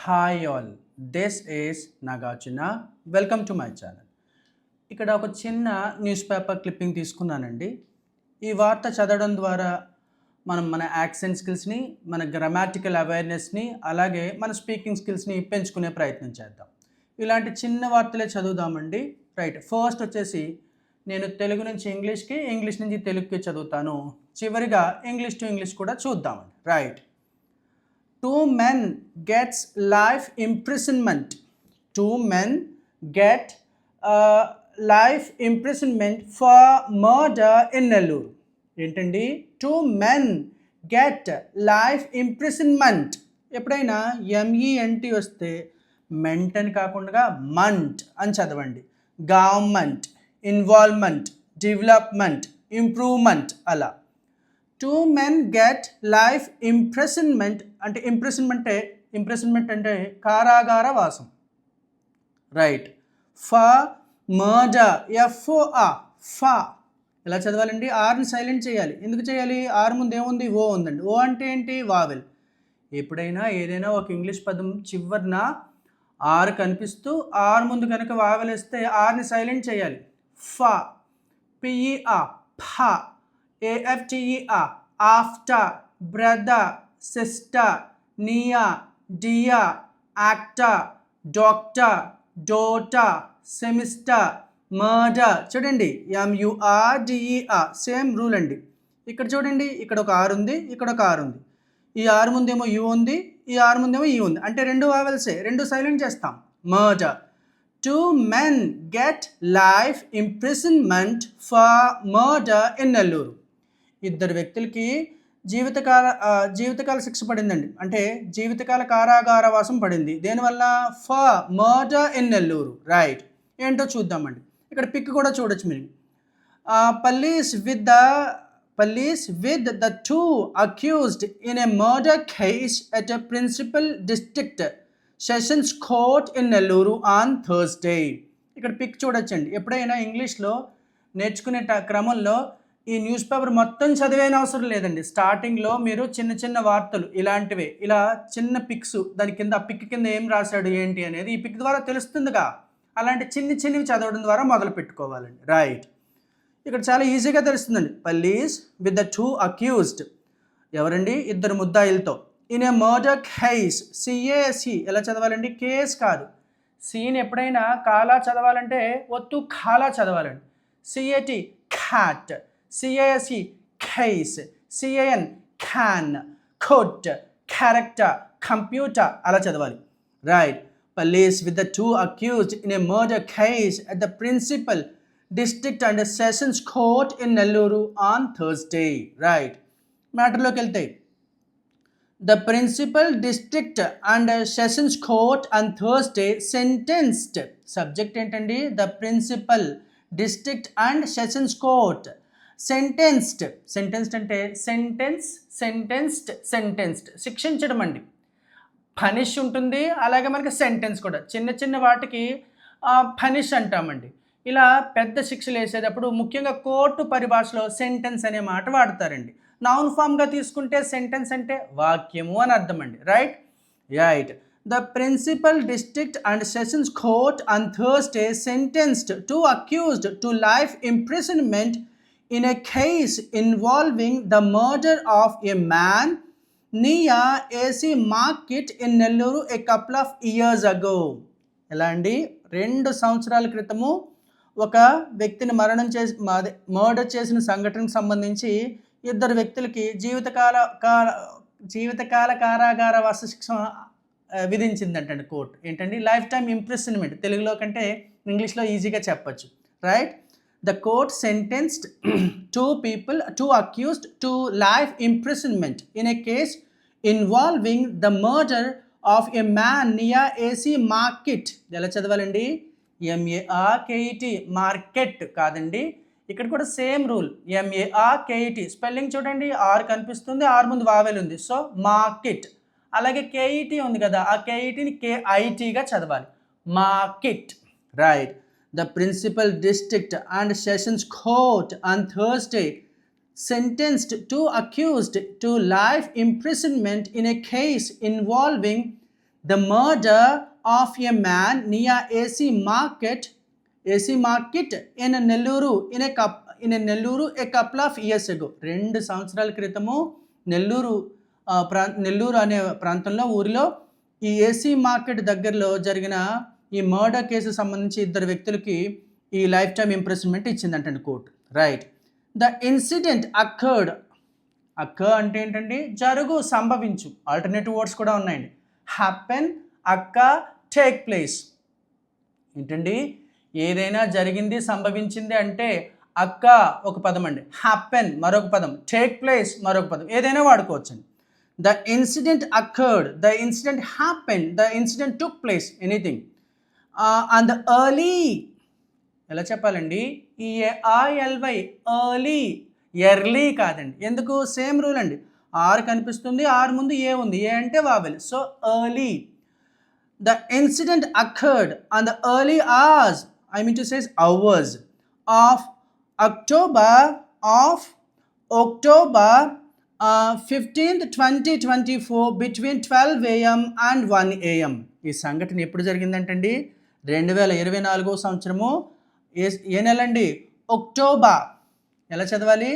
Hi all, this is Nagarjuna. Welcome to my channel. ఇక్కడ ఒక చిన్న న్యూస్ పేపర్ క్లిప్పింగ్ తీసుకున్నానండి. ఈ వార్త చదవడం ద్వారా మనం మన యాక్సెంట్ స్కిల్స్ని, మన గ్రామాటికల్ అవేర్నెస్ని, అలాగే మన స్పీకింగ్ స్కిల్స్ని పెంచుకునే ప్రయత్నం చేద్దాం. ఇలాంటి చిన్న వార్తలే చదువుదామండి. రైట్, ఫస్ట్ వచ్చేసి నేను తెలుగు నుంచి ఇంగ్లీష్కి, ఇంగ్లీష్ నుంచి తెలుగుకి చదువుతాను. చివరిగా ఇంగ్లీష్ టు ఇంగ్లీష్ కూడా చూద్దామండి. Right. 2 men gets life imprisonment. 2 men get life imprisonment for murder in Nellore. ఏంటండి? 2 men get life imprisonment. ఎప్పుడైనా MENT వస్తే మెంట్ అని కాకుండా మంట్ అని చదవండి. గవర్నమెంట్, ఇన్వాల్వ్మెంట్, డెవలప్మెంట్, ఇంప్రూవ్మెంట్ అలా. 2 men get life imprisonment అంటే ఇంప్రిసన్మెంట్ అంటే కారాగార వాసం. రైట్. ఫర్ మర్డర్, FOR, ఫా ఎలా చదవాలండి? ఆర్ని సైలెంట్ చేయాలి. ఎందుకు చేయాలి? ఆర్ ముందు ఏముంది? ఓ ఉందండి. ఓ అంటే ఏంటి? వావెల్. ఎప్పుడైనా ఏదైనా ఒక ఇంగ్లీష్ పదం చివరిన ఆర్ కనిపిస్తూ ఆర్ ముందు కనుక వావెల్ వేస్తే ఆర్ని సైలెంట్ చేయాలి. ఫా, PER, ఫా, AFTER, after, brother, sister, near, dear, actor, doctor, daughter, semester, murder. చూడండి, MURDER, సేమ్ రూల్ అండి. ఇక్కడ చూడండి, ఇక్కడ ఒక ఆర్ ఉంది, ఇక్కడ ఒక ఆర్ ఉంది. ఈ ఆర్ ముందేమో యూ ఉంది, ఈ ఆర్ ముందేమో ఈ ఉంది. అంటే రెండు వావెల్సే, రెండు సైలెంట్ చేస్తాం. Murder. 2 men get life imprisonment for murder in Nellore. ఇద్దరు వ్యక్తులకి జీవితకాల శిక్ష పడిందండి. అంటే జీవితకాల కారాగారవాసం పడింది. దేనివల్ల? For murder in Nellore. Right. ఏంటో చూద్దామండి. ఇక్కడ పిక్ కూడా చూడొచ్చు మీరు. Police with the 2 accused in a murder case at a Principal District Sessions Court in Nellore on Thursday. ఇక్కడ పిక్ చూడొచ్చండి. ఎప్పుడైనా ఇంగ్లీష్లో నేర్చుకునే క్రమంలో ఈ న్యూస్ పేపర్ మొత్తం చదివేన అవసరం లేదండి. స్టార్టింగ్లో మీరు చిన్న చిన్న వార్తలు ఇలాంటివే, ఇలా చిన్న పిక్స్, దాని కింద ఆ పిక్ కింద ఏం రాశాడు ఏంటి అనేది ఈ పిక్ ద్వారా తెలుస్తుందిగా. అలాంటి చిన్నవి చదవడం ద్వారా మొదలు పెట్టుకోవాలండి. రైట్. ఇక్కడ చాలా ఈజీగా తెలుస్తుందండి. Police with the 2 accused. ఎవరండి? ఇద్దరు ముద్దాయిలతో. In a murder case, CASE ఎలా చదవాలండి? కేస్ కాదు. సీని ఎప్పుడైనా కాలా చదవాలంటే ఒత్తు ఖాలా చదవాలండి. CAT cat, CASE case, CAN can, could, character, computer అలా చదవాలి. Right. Police with the 2 accused in a murder case at the Principal District and Sessions Court in Nellore on Thursday. Right. మ్యాటర్లోకి వెళ్తాయి. The Principal District and Sessions Court on Thursday sentenced. Subject ఏంటండి? The Principal District and Sessions Court. Sentenced అంటే sentenced శిక్షించడం అండి. Punish ఉంటుంది, అలాగే మనకి sentence కూడా. చిన్న వాటికి పనిష్ అంటామండి. ఇలా పెద్ద శిక్షలు వేసేటప్పుడు ముఖ్యంగా కోర్టు పరిభాషలో సెంటెన్స్ అనే మాట వాడతారండి. నౌన్ ఫామ్గా తీసుకుంటే సెంటెన్స్ అంటే వాక్యము అని అర్థం అండి. Right. The Principal District and Sessions Court on Thursday sentenced 2 accused to life imprisonment in a case involving the murder of a man near AC Market in Nellore a couple of years ago. ఎలా అండి? 2 సంవత్సరాల క్రితము ఒక వ్యక్తిని murder చేసిన సంఘటనకు సంబంధించి ఇద్దరు వ్యక్తులకి జీవితకాల కారాగారవాస శిక్ష విధించిందంటండి కోర్టు. ఏంటండి? Life time imprisonment. తెలుగులో కంటే ఇంగ్లీష్లో ఈజీగా చెప్పచ్చు. Right. The court sentenced 2 accused to life imprisonment in a case involving the murder of a man near AC Market. ఎలా చదవాలండి? MARKET, మార్కెట్ కాదండి. ఇక్కడ కూడా సేమ్ రూల్, MARKET. స్పెల్లింగ్ చూడండి, ఆర్ కనిపిస్తుంది, ఆర్ ముందు వావెల్ ఉంది, సో మార్కెట్. అలాగే KET ఉంది కదా, ఆ KETని KITగా చదవాలి. Market. Right. The Principal District and Sessions Court on Thursday sentenced 2 accused to life imprisonment in a case involving the murder of a man near AC market in Nellore a couple of years ago. 2 సంవత్సరాల క్రితము నెల్లూరు అనే ప్రాంతంలో ఊరిలో ఈ AC market దగ్గరలో జరిగిన ఈ murder case సంబంధించి 2 వ్యక్తులకి ఈ లైఫ్ టైమ్ ఇంప్రిజన్మెంట్ ఇచ్చిందంటండి కోర్టు. రైట్. ద ఇన్సిడెంట్ అక్కర్డ్ అంటే ఏంటండి? సంభవించు. ఆల్టర్నేటివ్ వర్డ్స్ కూడా ఉన్నాయండి. Happen, take place. ఏంటండి? ఏదైనా జరిగింది, సంభవించింది అంటే ఒక పదం అండి, హ్యాపెన్ మరొక పదం, టేక్ ప్లేస్ మరొక పదం, ఏదైనా వాడుకోవచ్చండి. The incident occurred, the incident happen, the incident took place, anything. And early, ఎలా చెప్పాలండి? EARLY, ఎర్లీ కాదండి. ఎందుకు? సేమ్ రూల్ అండి. ఆర్ కనిపిస్తుంది, ఆర్ ముందు ఏ ఉంది, ఏ అంటే vowel, so early. The incident occurred on the early hours, hours of October 15th, 2024 between 12 AM and 1 AM. ఈ సంఘటన ఎప్పుడు జరిగిందంటండి? 2024 సంవత్సరము ఏ నెల అండి? అక్టోబర్. ఎలా చదవాలి?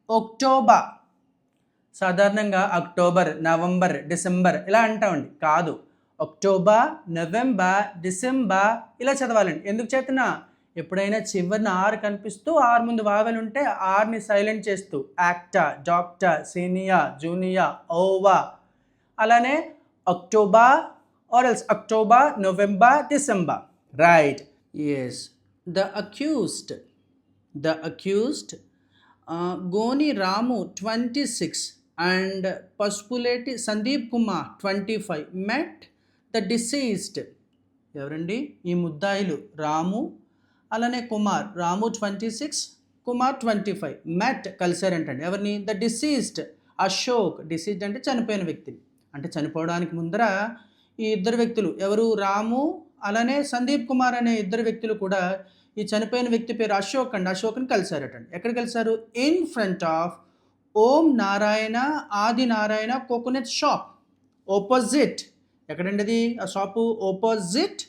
అక్టోబర్. సాధారణంగా అక్టోబర్, నవంబర్, డిసెంబర్ ఇలా అంటామండి. కాదు, అక్టోబర్, నవంబర్, డిసెంబర్ ఇలా చదవాలండి. ఎందుకు చేతున్నా? ఎప్పుడైనా చివరిన ఆర్ కనిపిస్తూ ఆర్ ముందు వావెల్ ఉంటే ఆర్ని సైలెంట్ చేస్తూ యాక్టర్, డాక్టర్, సీనియర్, జూనియర్, ఓవా. అలానే October or else October, November, December. Right. Yes. The accused Goni Ramu 26 and Pasupuleti Sandeep Kumar 25 met the deceased. ఎవరండి? ఈ ముద్దాయిలు రాము అలానే కుమార్. రాము 26, కుమార్ 25 met కలిశారంటండి. ఎవరిని? The diseased Ashok. డిసీజ్డ్ అంటే చనిపోయిన వ్యక్తి. అంటే చనిపోవడానికి ముందర ఈ 2 వ్యక్తులు ఎవరు? రాము అలానే సందీప్ కుమార్ అనే 2 వ్యక్తులు కూడా ఈ చనిపోయిన వ్యక్తి పేరు అశోక్ అండి. అశోక్ని కలిశారటండి. ఎక్కడ కలిశారు? ఇన్ ఫ్రంట్ ఆఫ్ ఓం నారాయణ ఆది నారాయణ కోకోనట్ షాప్ ఆపోజిట్. ఎక్కడండి అది? ఆ shop opposite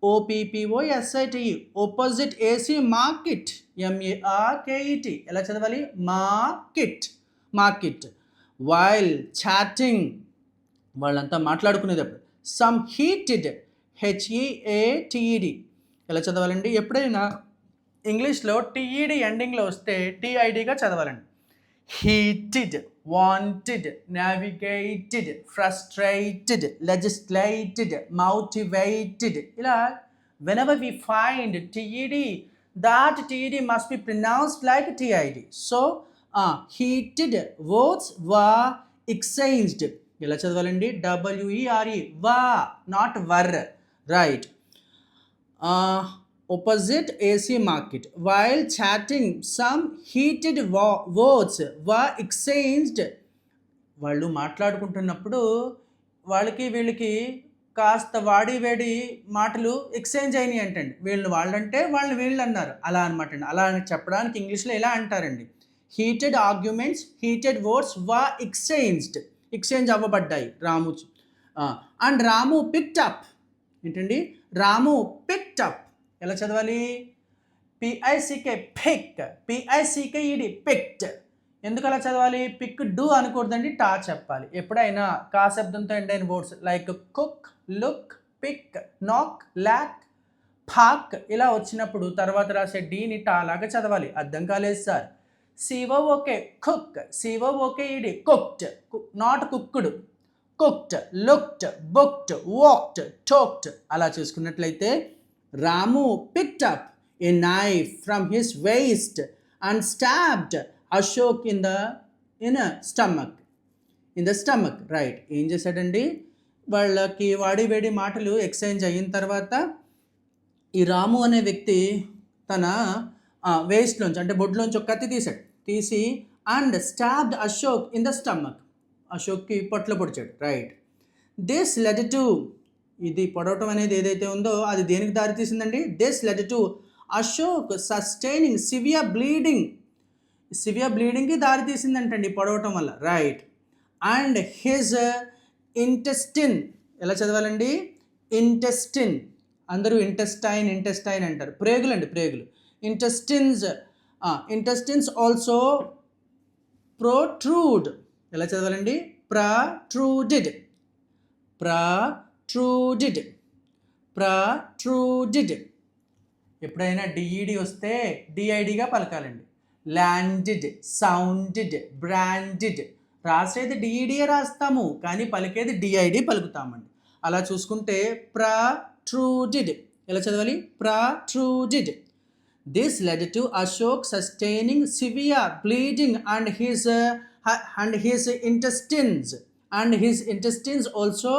OPPOSIT opposite AC market MARKET. ఎలా చదవాలి? మార్కెట్. వైల్ చాటింగ్, వాళ్ళంతా మాట్లాడుకునేటప్పుడు. Some heated HEATED. ఎలా చదవాలండి? ఎప్పుడైనా ఇంగ్లీష్లో TED ఎండింగ్లో వస్తే TIDగా చదవాలండి. Heated, wanted, navigated, frustrated, legislated, motivated. ఇలా whenever we find TED, that TED must be pronounced like TID. So heated words were exchanged. ఎలా చదవాలండి? WERE, were, not were. Right. Opposite AC market. While chatting, some heated words were exchanged. వాళ్ళు మాట్లాడుకుంటున్నప్పుడు వీళ్ళకి కాస్త వాడి వేడి మాటలు exchange అయినాయి అంటండి. వాళ్ళంటే వీళ్ళు అన్నారు అలా అనమాట అండి. అలా అని చెప్పడానికి ఇంగ్లీష్లో ఇలా అంటారండి. Heated arguments, heated words were exchange అవ్వబడ్డాయి. Ramu and Ramu picked up. ఏంటండి? Ramu picked up. ఎలా చదవాలి? PICK, pick. PICKED, picked. ఎందుకు అలా చదవాలి? పిక్ డు అనకూడదండి, టా చెప్పాలి. ఎప్పుడైనా కా శబ్దంతో ఎండ్ అయిన words like cook, look, pick, knock, lock, pack ఇలా వచ్చినప్పుడు తర్వాత రాసే డీని టా లాగా చదవాలి. అర్థం కాలేదు sir. COOK, cook. COOKED, cooked, not cooked. Cooked, looked, booked, walked, talked. అలా చూసుకున్నట్లయితే Ramu picked up a knife from his waist and stabbed Ashok in the stomach. Right. ఏం చేశాడండి? వాళ్ళకి వాడి వేడి మాటలు ఎక్స్చేంజ్ అయిన తర్వాత ఈ రాము అనే వ్యక్తి తన వేస్ట్లోంచి అంటే బొడ్లోంచి ఒక కత్తి తీసి and stabbed Ashok in the stomach. అశోక్కి పొట్లో పొడిచాడు. రైట్. దిస్ లెడ్ టు, ఇది పొడవటం అనేది ఏదైతే ఉందో అది దేనికి దారి తీసిందండి? This led to Ashok sustaining severe బ్లీడింగ్కి దారి తీసిందంటండి పొడవటం వల్ల. రైట్. అండ్ హిజ్ ఇంటెస్టిన్ ఎలా చదవాలండి? ఇంటెస్టిన్. అందరూ ఇంటెస్టైన్ అంటారు. ప్రేగులు. Intestines also protrude. ఎలా చదవాలండి? ప్రొట్రూడెడ్. ఎప్పుడైనా డిఈడి వస్తే డిఐడిగా పలకాలండి. Landed, sounded, branded. రాసేది డిఈడియే రాస్తాము, కానీ పలికేది డిఐడి పలుకుతామండి. అలా చూసుకుంటే ప్రొట్రూడెడ్ ఎలా చదవాలి? ప్రొట్రూడెడ్. This led to Ashok sustaining severe bleeding and his intestines also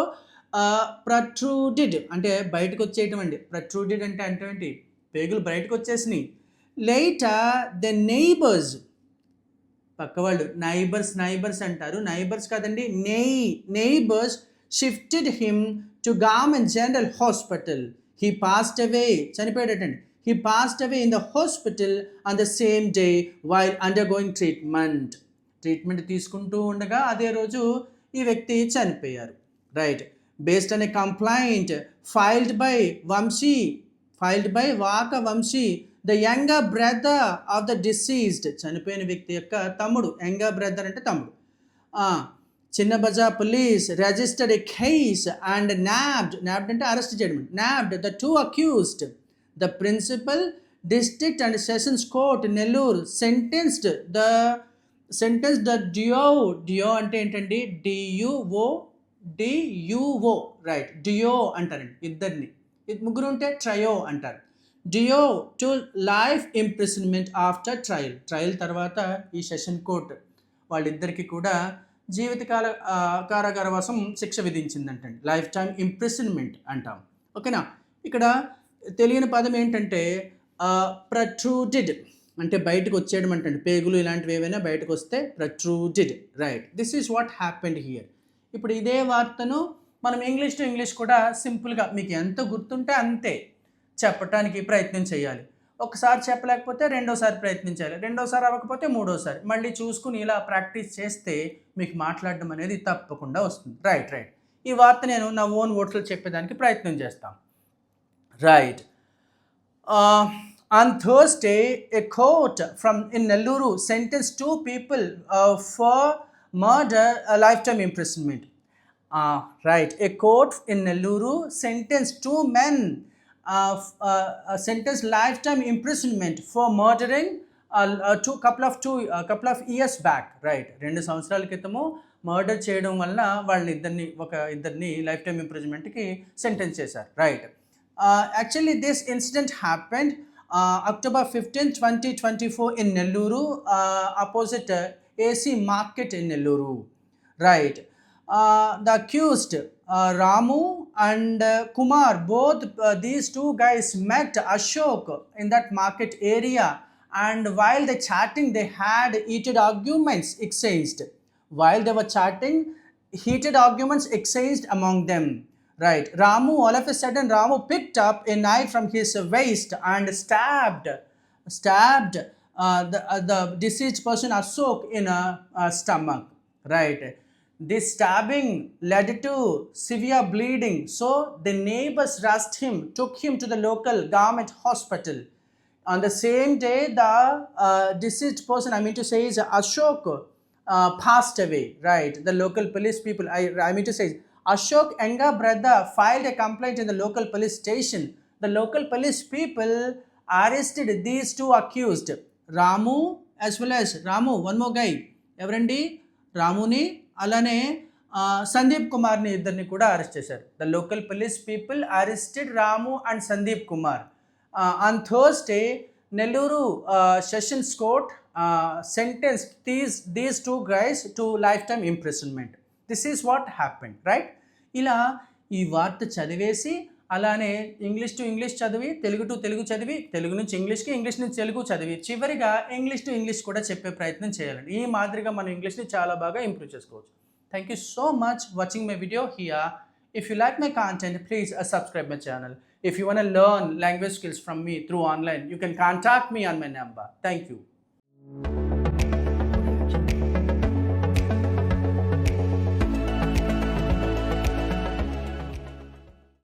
protruded. అంటే బయటకు వచ్చేయటం అండి. ప్రొట్రూడెడ్ అంటే ఏంటి? పేగులు బయటకు వచ్చేసినాయి. లేటర్ ద నైబర్స్, పక్కవాళ్ళు నైబర్స్ అంటారు. నైబర్స్ కాదండి, neighbours shifted him to government general hospital. He passed away, చనిపోయాడటండి. He passed away in the hospital on the same day while undergoing treatment. Treatment తీసుకుంటూ ఉండగా అదే రోజు ఈ వ్యక్తి చనిపోయారు. Right. Based on a complaint filed by Vaka Vamshi, the younger brother of the deceased. చనిపోయిన వ్యక్తి యొక్క తమ్ముడు. యంగర్ బ్రదర్ అంటే తమ్ముడు. Chinna Bazar police registered a case and nabbed అంటే అరెస్ట్ చేయడం. Nabbed the two accused. The principal district and sessions court in Nellore sentenced the DO అంటే ఏంటండి? DUO right. DO అంటారండి ఇద్దరిని. ముగ్గురు ఉంటే ట్రయో అంటారు. DO to life imprisonment after trial తర్వాత ఈ సెషన్ కోర్ట్ వాళ్ళిద్దరికి కూడా జీవితకాల కారాగారవాసం శిక్ష విధించిందంటండి. లైఫ్ టైమ్ ఇంప్రిసన్మెంట్ అంటాం. ఓకేనా? ఇక్కడ తెలియని పదం ఏంటంటే ప్రొట్రూడెడ్ అంటే బయటకు వచ్చేయడం అంటండి. పేగులు ఇలాంటివి ఏవైనా బయటకు వస్తే protruded. Right. This is what happened here. ఇప్పుడు ఇదే వార్తను మనం ఇంగ్లీష్ టు ఇంగ్లీష్ కూడా సింపుల్గా మీకు ఎంత గుర్తుంటే అంతే చెప్పడానికి ప్రయత్నం చేయాలి. ఒకసారి చెప్పలేకపోతే రెండోసారి ప్రయత్నించాలి. రెండోసారి అవ్వకపోతే మూడోసారి మళ్ళీ చూసుకుని ఇలా ప్రాక్టీస్ చేస్తే మీకు మాట్లాడడం అనేది తప్పకుండా వస్తుంది. రైట్. ఈ వార్త నేను నా ఓన్ వర్డ్స్లో చెప్పేదానికి ప్రయత్నం చేస్తాను. Right. On Thursday, a court in Nellore sentenced two people for murder, lifetime imprisonment. Right. A court in Nellore sentenced two men sentenced lifetime imprisonment for murdering couple of years back. Right. 2 సంవత్సరాల క్రితము murder చేయడం వలన ఇద్దరిని life time ఇంప్రిజన్మెంట్కి sentence చేశారు. Right. Actually, this incident happened October 15, 2024 in Nellore, opposite AC Market in Nellore. Right. The accused, Ramu and Kumar, both these two guys met Ashok in that market area, and while they chatting, they had heated arguments exchanged. While they were chatting, heated arguments exchanged among them. Right. Ramu, all of a sudden, Ramu picked up a knife from his waist and stabbed the deceased person Ashok in a stomach. Right. This stabbing led to severe bleeding. So the neighbors rushed him, took him to the local government hospital. On the same day, the deceased person, I mean to say, is Ashok, passed away. Right. The local police people, I mean to say, Ashok younger brother filed a complaint in the local police station. The local police people arrested these two accused, Ramu as well as one more guy. ఎవరండి? రాముని అలానే సందీప్ కుమార్ని ఇద్దరిని కూడా arrest చేశారు. The local police people arrested Ramu and Sandeep Kumar. On Thursday, Nellore Sessions Court sentenced these two guys to lifetime imprisonment. This is what happened. Right. ఇలా ఈ వార్త చదివేసి అలానే ఇంగ్లీష్ టు ఇంగ్లీష్ చదివి తెలుగు టు తెలుగు చదివి తెలుగు నుంచి ఇంగ్లీష్కి English నుంచి తెలుగు చదివి చివరిగా ఇంగ్లీష్ టు ఇంగ్లీష్ కూడా చెప్పే ప్రయత్నం చేయాలండి. ఈ మాదిరిగా మనం ఇంగ్లీష్ని చాలా బాగా ఇంప్రూవ్ చేసుకోవచ్చు. Thank you so much watching my video here. If you like my content, please subscribe my channel. If you want to learn language skills from me through online, you can contact me on my number. Thank you.